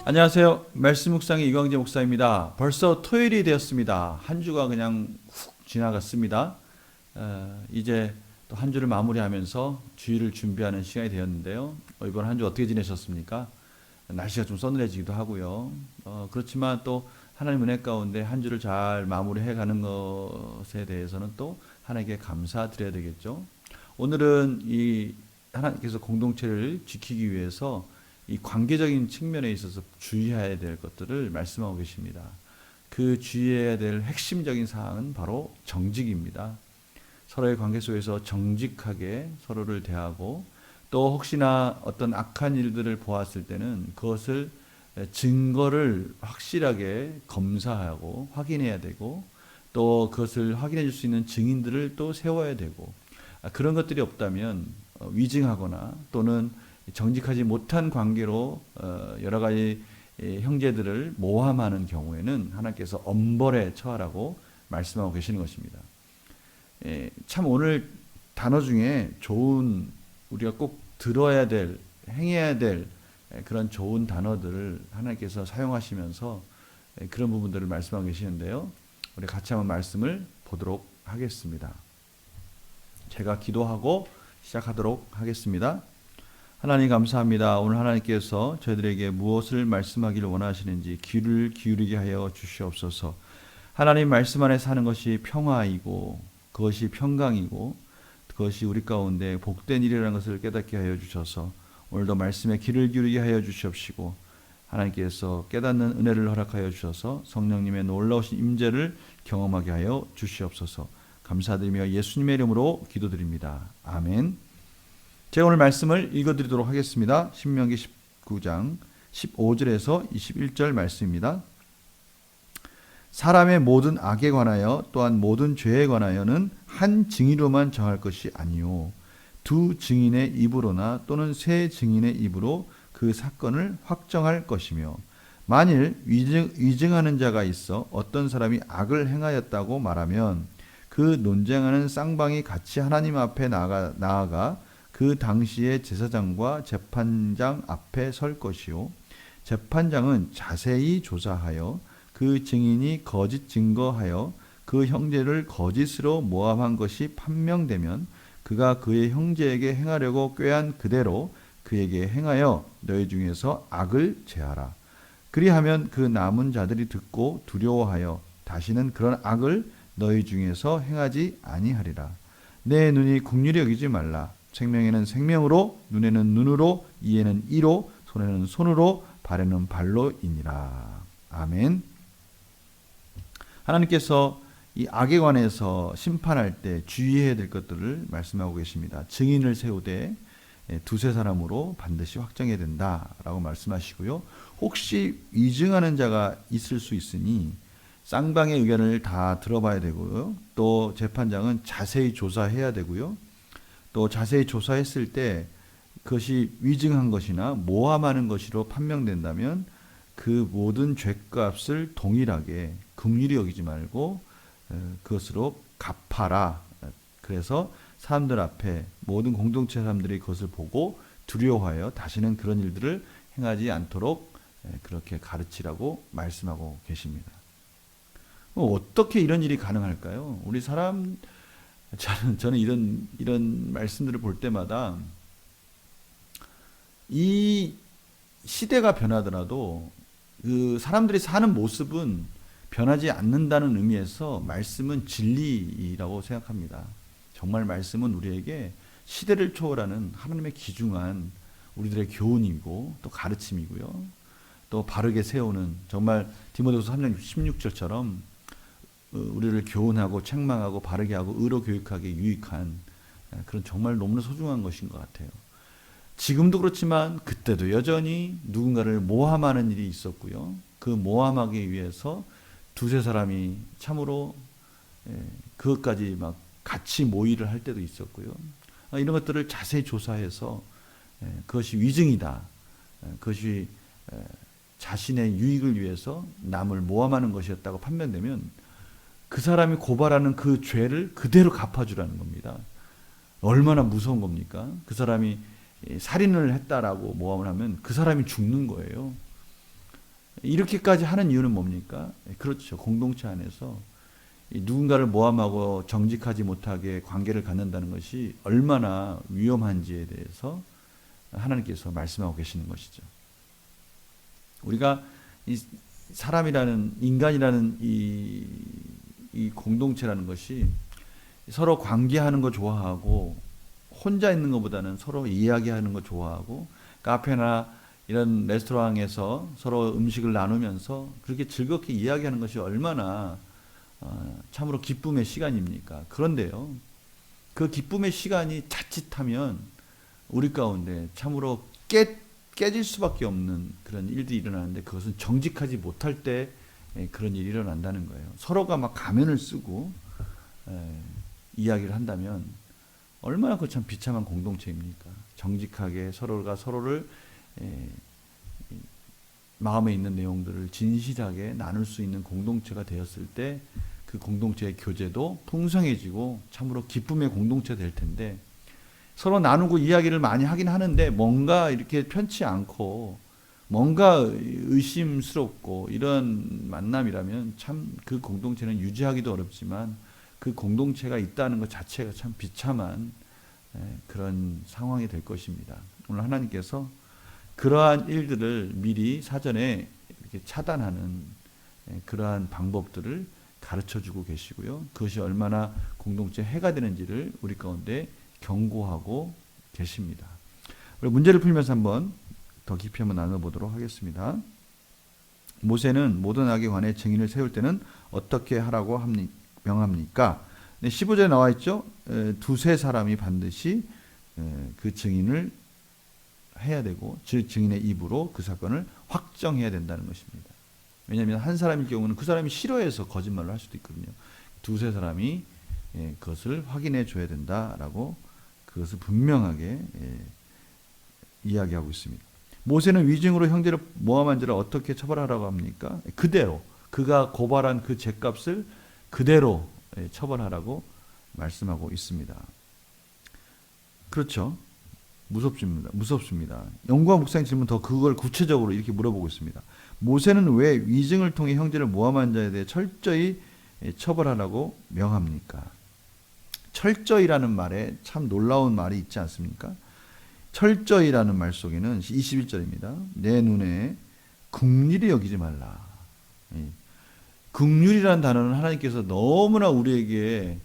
안녕하세요. 말씀 묵상의 이광재 목사입니다. 벌써 토요일이 되었습니다. 한 주가 그냥 훅 지나갔습니다. 이제 또 한 주를 마무리하면서 주일을 준비하는 시간이 되었는데요. 이번 한 주 어떻게 지내셨습니까? 날씨가 좀 서늘해지기도 하고요. 그렇지만 또 하나님 은혜 가운데 한 주를 잘 마무리해 가는 것에 대해서는 또 하나님께 감사드려야 되겠죠. 오늘은 이 하나님께서 공동체를 지키기 위해서 이 관계적인 측면에 있어서 주의해야 될 것들을 말씀하고 계십니다. 그 주의해야 될 핵심적인 사항은 바로 정직입니다. 서로의 관계 속에서 정직하게 서로를 대하고 또 혹시나 어떤 악한 일들을 보았을 때는 그것을 증거를 확실하게 검사하고 확인해야 되고 또 그것을 확인해 줄 수 있는 증인들을 또 세워야 되고 그런 것들이 없다면 위증하거나 또는 정직하지 못한 관계로 여러 가지 형제들을 모함하는 경우에는 하나님께서 엄벌에 처하라고 말씀하고 계시는 것입니다. 참 오늘 단어 중에 좋은 우리가 꼭 들어야 될, 행해야 될 그런 좋은 단어들을 하나님께서 사용하시면서 그런 부분들을 말씀하고 계시는데요. 우리 같이 한번 말씀을 보도록 하겠습니다. 제가 기도하고 시작하도록 하겠습니다. 하나님 감사합니다. 오늘 하나님께서 저희들에게 무엇을 말씀하기를 원하시는지 귀를 기울이게 하여 주시옵소서. 하나님 말씀 안에 사는 것이 평화이고 그것이 평강이고 그것이 우리 가운데 복된 일이라는 것을 깨닫게 하여 주셔서 오늘도 말씀에 귀를 기울이게 하여 주시옵시고 하나님께서 깨닫는 은혜를 허락하여 주셔서 성령님의 놀라우신 임재를 경험하게 하여 주시옵소서. 감사드리며 예수님의 이름으로 기도드립니다. 아멘. 제가 오늘 말씀을 읽어드리도록 하겠습니다. 신명기 19장 15절에서 21절 말씀입니다. 사람의 모든 악에 관하여 또한 모든 죄에 관하여는 한 증인으로만 정할 것이 아니요 두 증인의 입으로나 또는 세 증인의 입으로 그 사건을 확정할 것이며 만일 위증하는 자가 있어 어떤 사람이 악을 행하였다고 말하면 그 논쟁하는 쌍방이 같이 하나님 앞에 나아가 그 당시에 제사장과 재판장 앞에 설 것이요 재판장은 자세히 조사하여 그 증인이 거짓 증거하여 그 형제를 거짓으로 모함한 것이 판명되면 그가 그의 형제에게 행하려고 꾀한 그대로 그에게 행하여 너희 중에서 악을 제하라. 그리하면 그 남은 자들이 듣고 두려워하여 다시는 그런 악을 너희 중에서 행하지 아니하리라. 내 눈이 긍휼히 여기지 말라. 생명에는 생명으로, 눈에는 눈으로, 이에는 이로, 손에는 손으로, 발에는 발로이니라. 아멘. 하나님께서 이 악에 관해서 심판할 때 주의해야 될 것들을 말씀하고 계십니다. 증인을 세우되 두세 사람으로 반드시 확정해야 된다라고 말씀하시고요. 혹시 위증하는 자가 있을 수 있으니 쌍방의 의견을 다 들어봐야 되고요. 또 재판장은 자세히 조사해야 되고요. 또 자세히 조사했을 때 그것이 위증한 것이나 모함하는 것으로 판명된다면 그 모든 죄값을 동일하게 긍휼히 여기지 말고 그것으로 갚아라. 그래서 사람들 앞에 모든 공동체 사람들이 그것을 보고 두려워하여 다시는 그런 일들을 행하지 않도록 그렇게 가르치라고 말씀하고 계십니다. 어떻게 이런 일이 가능할까요? 우리 사람 저는 이런 말씀들을 볼 때마다 이 시대가 변하더라도 그 사람들이 사는 모습은 변하지 않는다는 의미에서 말씀은 진리라고 생각합니다. 정말 말씀은 우리에게 시대를 초월하는 하나님의 귀중한 우리들의 교훈이고 또 가르침이고요. 또 바르게 세우는 정말 디모데후서 3장 16절처럼 우리를 교훈하고 책망하고 바르게 하고 의로 교육하기 유익한 그런 정말 너무나 소중한 것인 것 같아요. 지금도 그렇지만 그때도 여전히 누군가를 모함하는 일이 있었고요. 그 모함하기 위해서 두세 사람이 참으로 그것까지 막 같이 모의를 할 때도 있었고요. 이런 것들을 자세히 조사해서 그것이 위증이다. 그것이 자신의 유익을 위해서 남을 모함하는 것이었다고 판명되면 그 사람이 고발하는 그 죄를 그대로 갚아주라는 겁니다. 얼마나 무서운 겁니까? 그 사람이 살인을 했다라고 모함을 하면 그 사람이 죽는 거예요. 이렇게까지 하는 이유는 뭡니까? 그렇죠. 공동체 안에서 누군가를 모함하고 정직하지 못하게 관계를 갖는다는 것이 얼마나 위험한지에 대해서 하나님께서 말씀하고 계시는 것이죠. 우리가 이 사람이라는, 인간이라는 이 공동체라는 것이 서로 관계하는 거 좋아하고 혼자 있는 것보다는 서로 이야기하는 거 좋아하고 카페나 이런 레스토랑에서 서로 음식을 나누면서 그렇게 즐겁게 이야기하는 것이 얼마나 참으로 기쁨의 시간입니까? 그런데요, 그 기쁨의 시간이 자칫하면 우리 가운데 참으로 깨질 수밖에 없는 그런 일들이 일어나는데, 그것은 정직하지 못할 때 그런 일이 일어난다는 거예요. 서로가 막 가면을 쓰고 이야기를 한다면 얼마나 그 참 비참한 공동체입니까? 정직하게 서로가 서로를 마음에 있는 내용들을 진실하게 나눌 수 있는 공동체가 되었을 때 그 공동체의 교제도 풍성해지고 참으로 기쁨의 공동체가 될 텐데, 서로 나누고 이야기를 많이 하긴 하는데 뭔가 이렇게 편치 않고 뭔가 의심스럽고 이런 만남이라면 참 그 공동체는 유지하기도 어렵지만 그 공동체가 있다는 것 자체가 참 비참한 그런 상황이 될 것입니다. 오늘 하나님께서 그러한 일들을 미리 사전에 이렇게 차단하는 그러한 방법들을 가르쳐주고 계시고요. 그것이 얼마나 공동체에 해가 되는지를 우리 가운데 경고하고 계십니다. 우리 문제를 풀면서 한번 더 깊이 한번 나눠보도록 하겠습니다. 모세는 모든 악에 관해 증인을 세울 때는 어떻게 하라고 명합니까? 15절에 나와 있죠. 두세 사람이 반드시 그 증인을 해야 되고, 즉 증인의 입으로 그 사건을 확정해야 된다는 것입니다. 왜냐하면 한 사람일 경우는 그 사람이 싫어해서 거짓말을 할 수도 있거든요. 두세 사람이 그것을 확인해 줘야 된다라고 그것을 분명하게 이야기하고 있습니다. 모세는 위증으로 형제를 모함한 자를 어떻게 처벌하라고 합니까? 그대로 그가 고발한 그 죄값을 그대로 처벌하라고 말씀하고 있습니다. 그렇죠. 무섭습니다. 영구와 목사님 질문 더 그걸 구체적으로 이렇게 물어보고 있습니다. 모세는 왜 위증을 통해 형제를 모함한 자에 대해 철저히 처벌하라고 명합니까? 철저히라는 말에 참 놀라운 말이 있지 않습니까? 철저히라는 말 속에는 21절입니다. 내 눈에 긍휼히 여기지 말라. 긍휼이라는 단어는 하나님께서 너무나 우리에게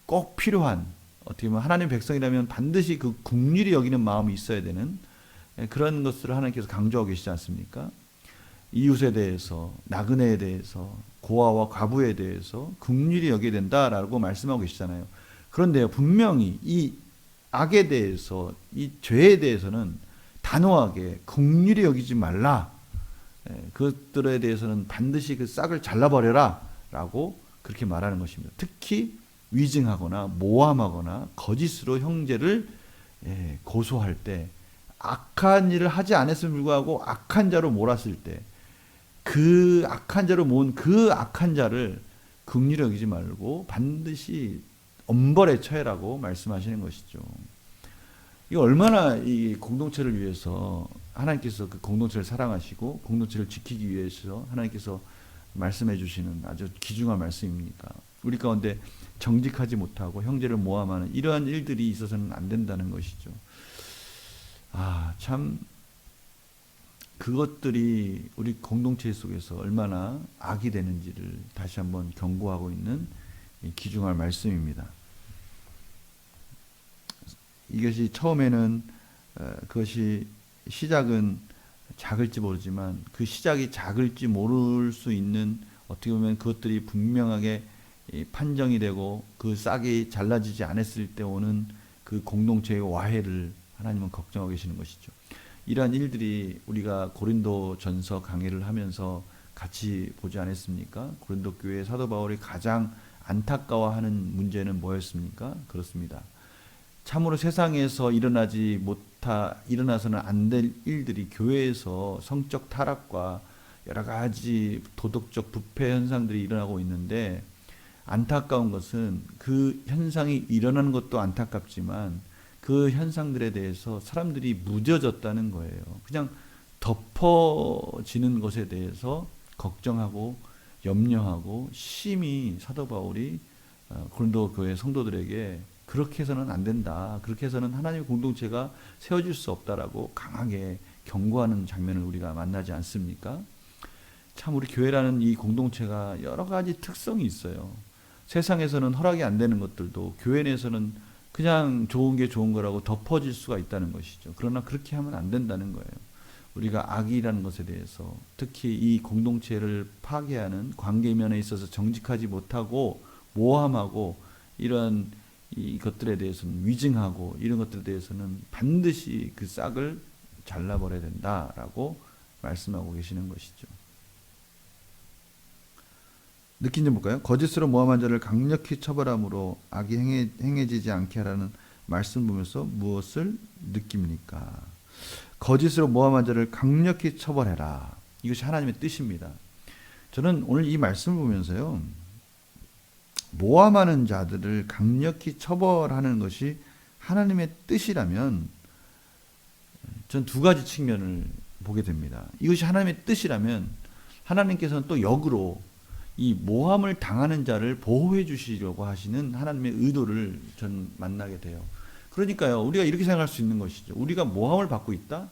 꼭 필요한, 어떻게 보면 하나님 백성이라면 반드시 그 긍휼히 여기는 마음이 있어야 되는 그런 것들을 하나님께서 강조하고 계시지 않습니까? 이웃에 대해서, 나그네에 대해서, 고아와 과부에 대해서 긍휼히 여겨야 된다라고 말씀하고 계시잖아요. 그런데요, 분명히 이 악에 대해서, 이 죄에 대해서는 단호하게 긍휼히 여기지 말라. 그것들에 대해서는 반드시 그 싹을 잘라버려라 라고 그렇게 말하는 것입니다. 특히 위증하거나 모함하거나 거짓으로 형제를 고소할 때, 악한 일을 하지 않았음에도 불구하고 악한 자로 몰았을 때, 그 악한 자로 모은 그 악한 자를 긍휼히 여기지 말고 반드시 엄벌에 처해라고 말씀하시는 것이죠. 이거 얼마나 이 공동체를 위해서 하나님께서 그 공동체를 사랑하시고 공동체를 지키기 위해서 하나님께서 말씀해 주시는 아주 귀중한 말씀입니까? 우리 가운데 정직하지 못하고 형제를 모함하는 이러한 일들이 있어서는 안 된다는 것이죠. 참 그것들이 우리 공동체 속에서 얼마나 악이 되는지를 다시 한번 경고하고 있는 귀중한 말씀입니다. 이것이 처음에는 그것이 시작은 작을지 모르지만 그 시작이 작을지 모를 수 있는, 어떻게 보면 그것들이 분명하게 판정이 되고 그 싹이 잘라지지 않았을 때 오는 그 공동체의 와해를 하나님은 걱정하고 계시는 것이죠. 이러한 일들이 우리가 고린도 전서 강의를 하면서 같이 보지 않았습니까? 고린도 교회 사도 바울이 가장 안타까워하는 문제는 뭐였습니까? 그렇습니다. 참으로 세상에서 일어나서는 안 될 일들이 교회에서 성적 타락과 여러 가지 도덕적 부패 현상들이 일어나고 있는데, 안타까운 것은 그 현상이 일어나는 것도 안타깝지만 그 현상들에 대해서 사람들이 무뎌졌다는 거예요. 그냥 덮어지는 것에 대해서 걱정하고 염려하고 심히 사도 바울이 고린도 교회 성도들에게 그렇게 해서는 안 된다. 그렇게 해서는 하나님의 공동체가 세워질 수 없다라고 강하게 경고하는 장면을 우리가 만나지 않습니까? 참 우리 교회라는 이 공동체가 여러 가지 특성이 있어요. 세상에서는 허락이 안 되는 것들도 교회 내에서는 그냥 좋은 게 좋은 거라고 덮어질 수가 있다는 것이죠. 그러나 그렇게 하면 안 된다는 거예요. 우리가 악이라는 것에 대해서 특히 이 공동체를 파괴하는 관계면에 있어서 정직하지 못하고 모함하고 이런 이것들에 대해서는 위증하고 이런 것들에 대해서는 반드시 그 싹을 잘라버려야 된다라고 말씀하고 계시는 것이죠. 느낀 점 볼까요? 거짓으로 모함한 자를 강력히 처벌함으로 악이 행해지지 않게 하라는 말씀 보면서 무엇을 느낍니까? 거짓으로 모함한 자를 강력히 처벌해라. 이것이 하나님의 뜻입니다. 저는 오늘 이 말씀을 보면서요. 모함하는 자들을 강력히 처벌하는 것이 하나님의 뜻이라면 전 두 가지 측면을 보게 됩니다. 이것이 하나님의 뜻이라면 하나님께서는 또 역으로 이 모함을 당하는 자를 보호해 주시려고 하시는 하나님의 의도를 전 만나게 돼요. 그러니까요, 우리가 이렇게 생각할 수 있는 것이죠. 우리가 모함을 받고 있다?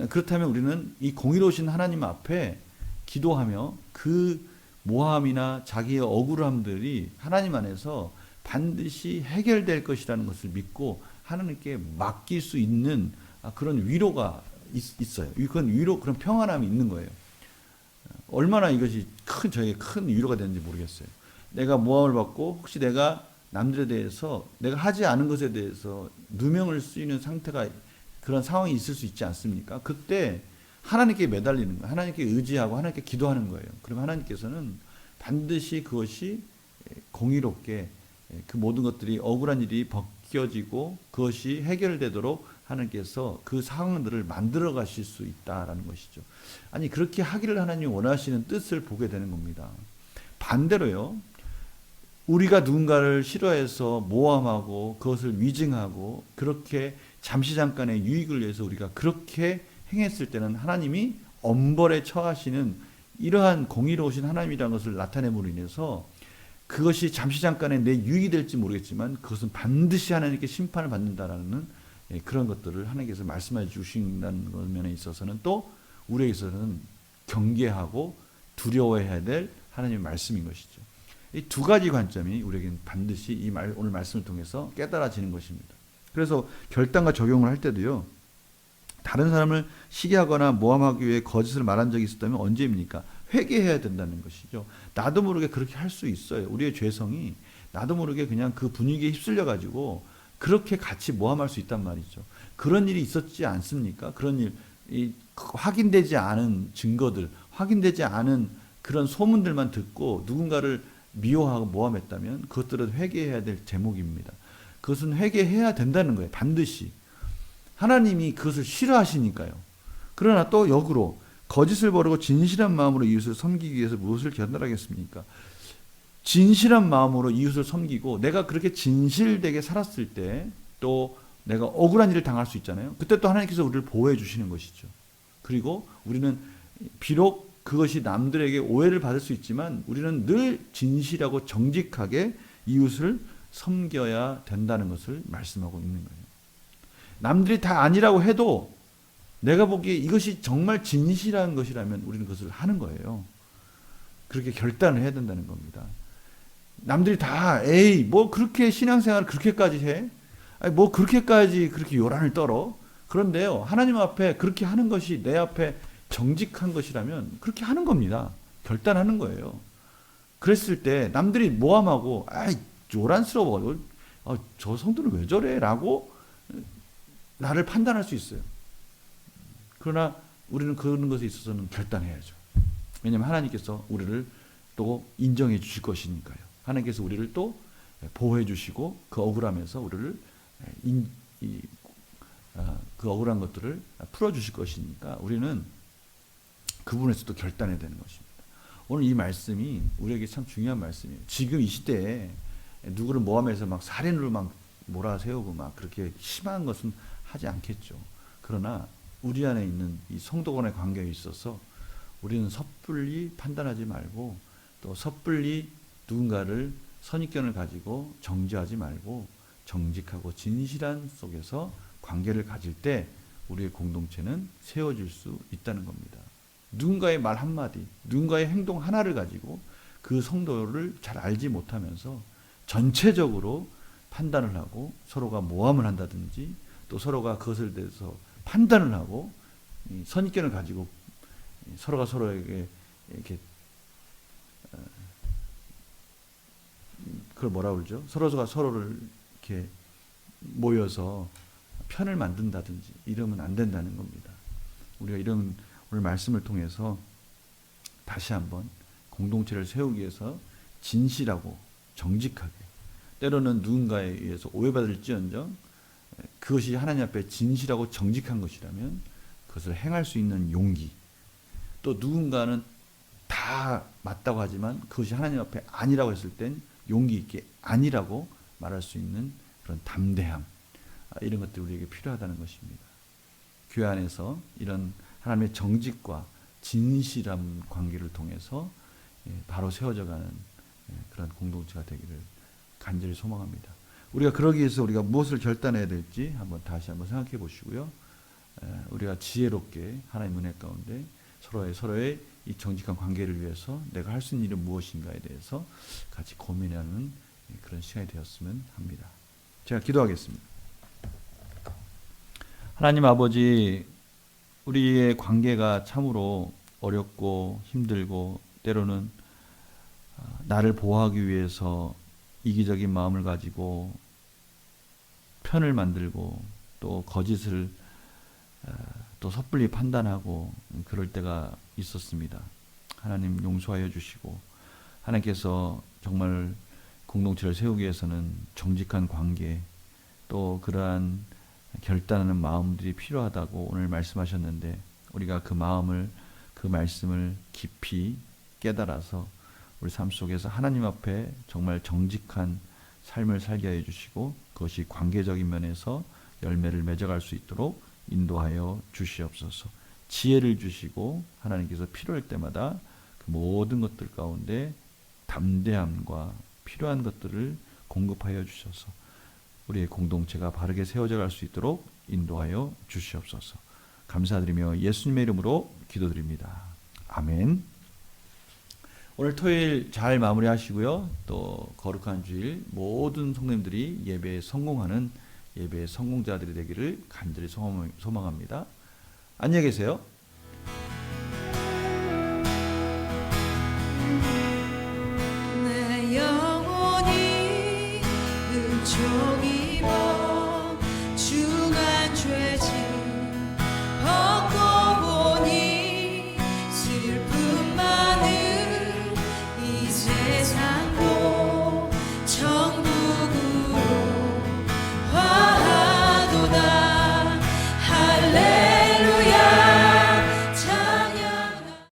그렇다면 우리는 이 공의로우신 하나님 앞에 기도하며 그 모함이나 자기의 억울함들이 하나님 안에서 반드시 해결될 것이라는 것을 믿고 하나님께 맡길 수 있는 그런 위로가 있어요. 그런 평안함이 있는 거예요. 얼마나 이것이 저에게 큰 위로가 되는지 모르겠어요. 내가 모함을 받고 혹시 내가 남들에 대해서 내가 하지 않은 것에 대해서 누명을 쓰이는 상태가 그런 상황이 있을 수 있지 않습니까? 그때 하나님께 매달리는 거예요. 하나님께 의지하고 하나님께 기도하는 거예요. 그럼 하나님께서는 반드시 그것이 공의롭게 그 모든 것들이 억울한 일이 벗겨지고 그것이 해결되도록 하나님께서 그 상황들을 만들어 가실 수 있다라는 것이죠. 아니 그렇게 하기를 하나님이 원하시는 뜻을 보게 되는 겁니다. 반대로요. 우리가 누군가를 싫어해서 모함하고 그것을 위증하고 그렇게 잠시 잠깐의 유익을 위해서 우리가 그렇게 행했을 때는 하나님이 엄벌에 처하시는 이러한 공의로우신 하나님이라는 것을 나타냄으로 인해서 그것이 잠시 잠깐의 내 유익이 될지 모르겠지만 그것은 반드시 하나님께 심판을 받는다라는 그런 것들을 하나님께서 말씀해 주신다는 면에 있어서는 또 우리에게서는 경계하고 두려워해야 될 하나님의 말씀인 것이죠. 이 두 가지 관점이 우리에게는 반드시 오늘 말씀을 통해서 깨달아지는 것입니다. 그래서 결단과 적용을 할 때도요. 다른 사람을 시기하거나 모함하기 위해 거짓을 말한 적이 있었다면 언제입니까? 회개해야 된다는 것이죠. 나도 모르게 그렇게 할 수 있어요. 우리의 죄성이 나도 모르게 그냥 그 분위기에 휩쓸려 가지고 그렇게 같이 모함할 수 있단 말이죠. 그런 일이 있었지 않습니까? 그런 일, 확인되지 않은 증거들, 확인되지 않은 그런 소문들만 듣고 누군가를 미워하고 모함했다면 그것들은 회개해야 될 제목입니다. 그것은 회개해야 된다는 거예요. 반드시. 하나님이 그것을 싫어하시니까요. 그러나 또 역으로 거짓을 버리고 진실한 마음으로 이웃을 섬기기 위해서 무엇을 견달하겠습니까? 진실한 마음으로 이웃을 섬기고 내가 그렇게 진실되게 살았을 때 또 내가 억울한 일을 당할 수 있잖아요. 그때 또 하나님께서 우리를 보호해 주시는 것이죠. 그리고 우리는 비록 그것이 남들에게 오해를 받을 수 있지만 우리는 늘 진실하고 정직하게 이웃을 섬겨야 된다는 것을 말씀하고 있는 거예요. 남들이 다 아니라고 해도 내가 보기에 이것이 정말 진실한 것이라면 우리는 그것을 하는 거예요. 그렇게 결단을 해야 된다는 겁니다. 남들이 다 에이 뭐 그렇게 신앙생활을 그렇게까지 해? 아니 뭐 그렇게까지 그렇게 요란을 떨어? 그런데요. 하나님 앞에 그렇게 하는 것이 내 앞에 정직한 것이라면 그렇게 하는 겁니다. 결단하는 거예요. 그랬을 때 남들이 모함하고 아이 요란스러워. 저 성도는 왜 저래? 라고 나를 판단할 수 있어요. 그러나 우리는 그런 것에 있어서는 결단해야죠. 왜냐하면 하나님께서 우리를 또 인정해 주실 것이니까요. 하나님께서 우리를 또 보호해 주시고 그 억울함에서 우리를 그 억울한 것들을 풀어주실 것이니까 우리는 그 부분에서 또 결단해야 되는 것입니다. 오늘 이 말씀이 우리에게 참 중요한 말씀이에요. 지금 이 시대에 누구를 모함해서 막 살인으로 막 몰아세우고 막 그렇게 심한 것은 하지 않겠죠. 그러나 우리 안에 있는 이 성도 간의 관계에 있어서 우리는 섣불리 판단하지 말고 또 섣불리 누군가를 선입견을 가지고 정죄하지 말고 정직하고 진실한 속에서 관계를 가질 때 우리의 공동체는 세워질 수 있다는 겁니다. 누군가의 말 한마디, 누군가의 행동 하나를 가지고 그 성도를 잘 알지 못하면서 전체적으로 판단을 하고 서로가 모함을 한다든지 또 서로가 그것을 대해서 판단을 하고 선입견을 가지고 서로가 서로에게 이렇게 그걸 뭐라 그러죠? 서로가 서로를 이렇게 모여서 편을 만든다든지 이러면 안 된다는 겁니다. 우리가 이런 오늘 말씀을 통해서 다시 한번 공동체를 세우기 위해서 진실하고 정직하게 때로는 누군가에 의해서 오해받을지언정 그것이 하나님 앞에 진실하고 정직한 것이라면 그것을 행할 수 있는 용기, 또 누군가는 다 맞다고 하지만 그것이 하나님 앞에 아니라고 했을 땐 용기 있게 아니라고 말할 수 있는 그런 담대함, 이런 것들이 우리에게 필요하다는 것입니다. 교회 안에서 이런 하나님의 정직과 진실한 관계를 통해서 바로 세워져가는 그런 공동체가 되기를 간절히 소망합니다. 우리가 그러기 위해서 우리가 무엇을 결단해야 될지 다시 한번 생각해 보시고요. 우리가 지혜롭게 하나님 은혜 가운데 서로의 이 정직한 관계를 위해서 내가 할 수 있는 일은 무엇인가에 대해서 같이 고민하는 그런 시간이 되었으면 합니다. 제가 기도하겠습니다. 하나님 아버지, 우리의 관계가 참으로 어렵고 힘들고 때로는 나를 보호하기 위해서 이기적인 마음을 가지고 편을 만들고 또 거짓을 또 섣불리 판단하고 그럴 때가 있었습니다. 하나님 용서하여 주시고 하나님께서 정말 공동체를 세우기 위해서는 정직한 관계 또 그러한 결단하는 마음들이 필요하다고 오늘 말씀하셨는데 우리가 그 마음을 그 말씀을 깊이 깨달아서 우리 삶 속에서 하나님 앞에 정말 정직한 삶을 살게 해 주시고 그것이 관계적인 면에서 열매를 맺어갈 수 있도록 인도하여 주시옵소서. 지혜를 주시고 하나님께서 필요할 때마다 그 모든 것들 가운데 담대함과 필요한 것들을 공급하여 주셔서 우리의 공동체가 바르게 세워져 갈 수 있도록 인도하여 주시옵소서. 감사드리며 예수님의 이름으로 기도드립니다. 아멘. 오늘 토요일 잘 마무리하시고요. 또 거룩한 주일 모든 성도님들이 예배에 성공하는 예배의 성공자들이 되기를 간절히 소망합니다. 안녕히 계세요.